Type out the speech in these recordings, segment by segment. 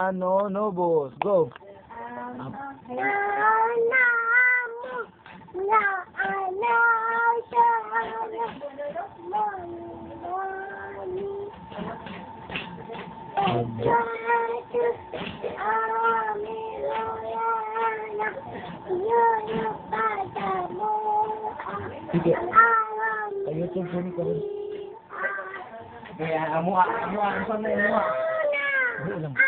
Ano, no, boss. Go. Sige. YouTube ko ni ko. Kaya amo ang sanay mo. Ulang.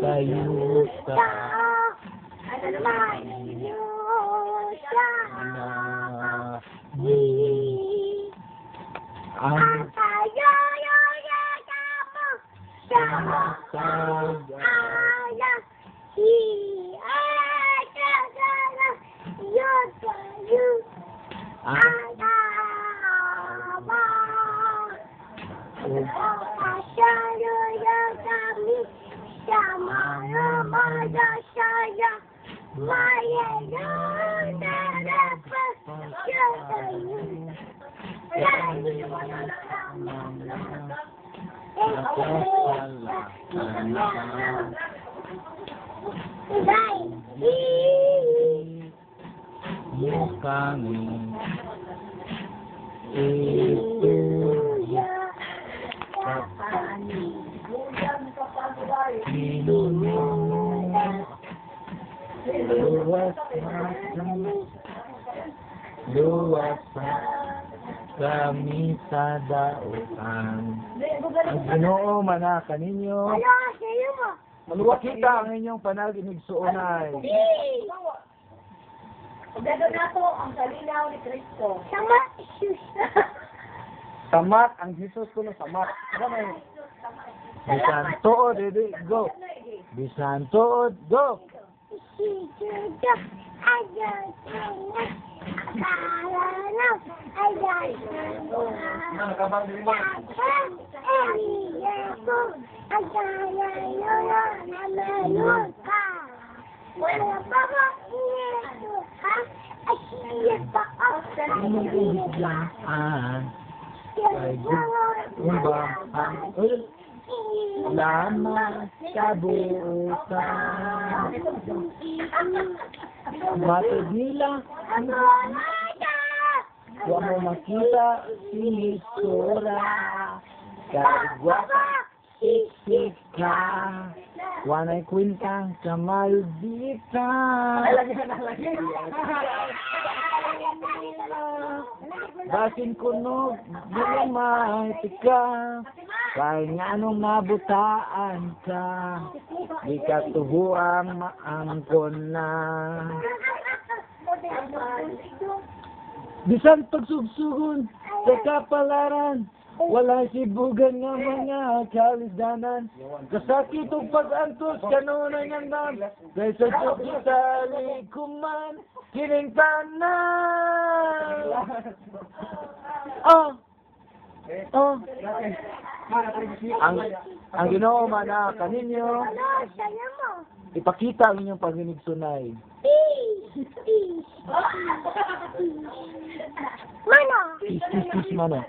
Sayuta Mukangin ituya luwas kami sa dautan. Ang Ginoo manaka ninyo. Maluwakita ang inyong panaginig suunay. Pagdado na to ang kalinaw ni Kristo. Samat ang Jesus ko na samat. Bisan tuod, edi, go. Bisan tuod, go. Lama sa buutan. Matod nila. Huwag mo makita sinisura. Kagwapa isip ka. Wanay kwintang sa maldita. Basin kuno, di may tika. Kaya nga anong nabutaan ka, di ka tubuang maangkon na. Bisan pagsugsugon sa kapalaran, wala sibugan nga mga kalisdanan. Kasakit o pag-antos, kanunay ng dam, kaya sa Diyos sa likuman, kining tanan. Ang Ginoo manaka ninyo, ipakita ang inyong paghinig sunay. Mano? Mano?